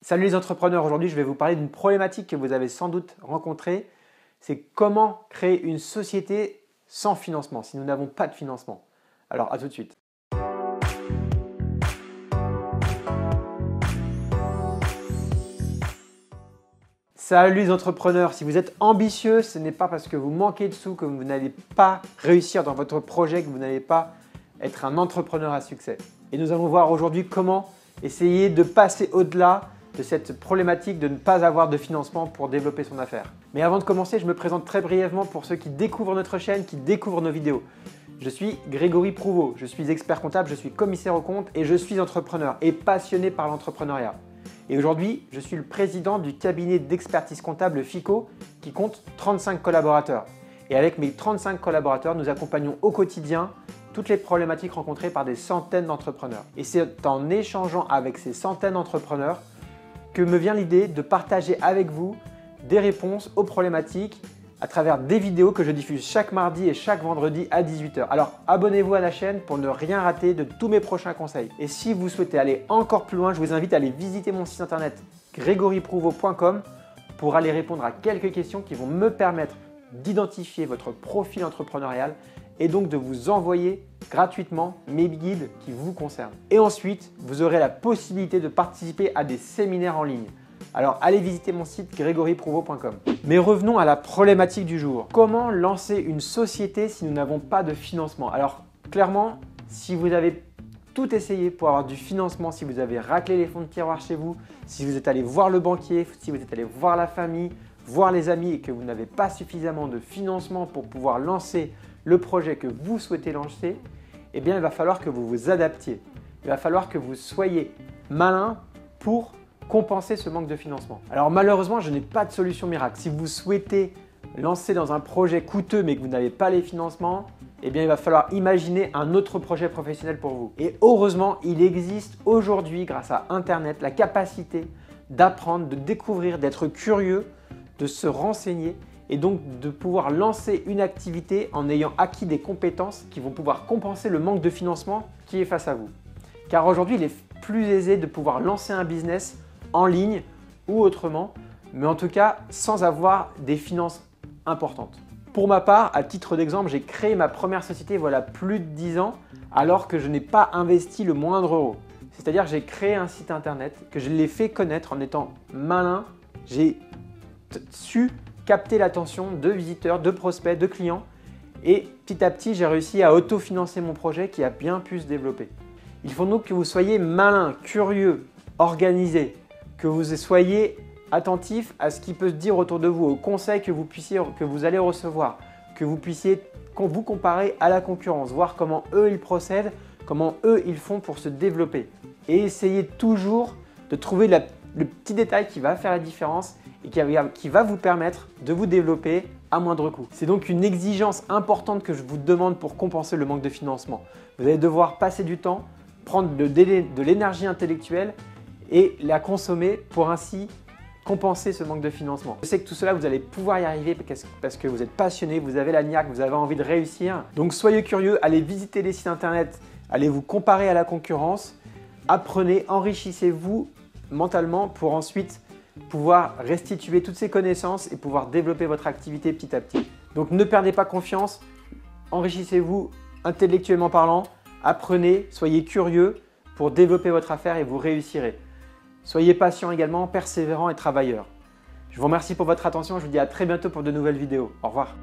Salut les entrepreneurs, aujourd'hui je vais vous parler d'une problématique que vous avez sans doute rencontrée. C'est comment créer une société sans financement, si nous n'avons pas de financement. Alors à tout de suite. Salut les entrepreneurs, si vous êtes ambitieux, ce n'est pas parce que vous manquez de sous que vous n'allez pas réussir dans votre projet, que vous n'allez pas être un entrepreneur à succès. Et nous allons voir aujourd'hui comment essayer de passer au-delà de cette problématique de ne pas avoir de financement pour développer son affaire. Mais avant de commencer, je me présente très brièvement pour ceux qui découvrent notre chaîne, qui découvrent nos vidéos. Je suis Grégory Prouveau, je suis expert comptable, je suis commissaire aux comptes et je suis entrepreneur et passionné par l'entrepreneuriat. Et aujourd'hui, je suis le président du cabinet d'expertise comptable FICO qui compte 35 collaborateurs. Et avec mes 35 collaborateurs, nous accompagnons au quotidien toutes les problématiques rencontrées par des centaines d'entrepreneurs. Et c'est en échangeant avec ces centaines d'entrepreneurs que me vient l'idée de partager avec vous des réponses aux problématiques à travers des vidéos que je diffuse chaque mardi et chaque vendredi à 18 h. Alors abonnez-vous à la chaîne pour ne rien rater de tous mes prochains conseils. Et si vous souhaitez aller encore plus loin, je vous invite à aller visiter mon site internet gregoryprouveau.com pour aller répondre à quelques questions qui vont me permettre d'identifier votre profil entrepreneurial et donc de vous envoyer gratuitement mes guides qui vous concernent. Et ensuite, vous aurez la possibilité de participer à des séminaires en ligne. Alors allez visiter mon site gregoryprouveau.com. Mais revenons à la problématique du jour. Comment lancer une société si nous n'avons pas de financement? Alors clairement, si vous avez tout essayé pour avoir du financement, si vous avez raclé les fonds de tiroir chez vous, si vous êtes allé voir le banquier, si vous êtes allé voir la famille, voir les amis et que vous n'avez pas suffisamment de financement pour pouvoir lancer le projet que vous souhaitez lancer, eh bien il va falloir que vous vous adaptiez. Il va falloir que vous soyez malin pour compenser ce manque de financement. Alors malheureusement, je n'ai pas de solution miracle. Si vous souhaitez lancer dans un projet coûteux mais que vous n'avez pas les financements, eh bien il va falloir imaginer un autre projet professionnel pour vous. Et heureusement, il existe aujourd'hui, grâce à Internet, la capacité d'apprendre, de découvrir, d'être curieux, de se renseigner et donc de pouvoir lancer une activité en ayant acquis des compétences qui vont pouvoir compenser le manque de financement qui est face à vous. Car aujourd'hui, il est plus aisé de pouvoir lancer un business en ligne ou autrement, mais en tout cas sans avoir des finances importantes. Pour ma part, à titre d'exemple, j'ai créé ma première société voilà plus de 10 ans alors que je n'ai pas investi le moindre euro. C'est-à-dire que j'ai créé un site internet, que je l'ai fait connaître en étant malin, j'ai su capter l'attention de visiteurs, de prospects, de clients et petit à petit, j'ai réussi à autofinancer mon projet qui a bien pu se développer. Il faut donc que vous soyez malin, curieux, organisé, que vous soyez attentif à ce qui peut se dire autour de vous, aux conseils que vous allez recevoir, que vous puissiez vous comparer à la concurrence, voir comment eux ils procèdent, comment eux ils font pour se développer. Et essayez toujours de trouver le petit détail qui va faire la différence et qui va vous permettre de vous développer à moindre coût. C'est donc une exigence importante que je vous demande pour compenser le manque de financement. Vous allez devoir passer du temps, prendre de l'énergie intellectuelle et la consommer pour ainsi compenser ce manque de financement. Je sais que tout cela, vous allez pouvoir y arriver parce que vous êtes passionné, vous avez la niaque, vous avez envie de réussir. Donc soyez curieux, allez visiter les sites internet, allez vous comparer à la concurrence, apprenez, enrichissez-vous mentalement pour ensuite pouvoir restituer toutes ces connaissances et pouvoir développer votre activité petit à petit. Donc ne perdez pas confiance, enrichissez-vous intellectuellement parlant, apprenez, soyez curieux pour développer votre affaire et vous réussirez. Soyez patient également, persévérant et travailleur. Je vous remercie pour votre attention, je vous dis à très bientôt pour de nouvelles vidéos. Au revoir.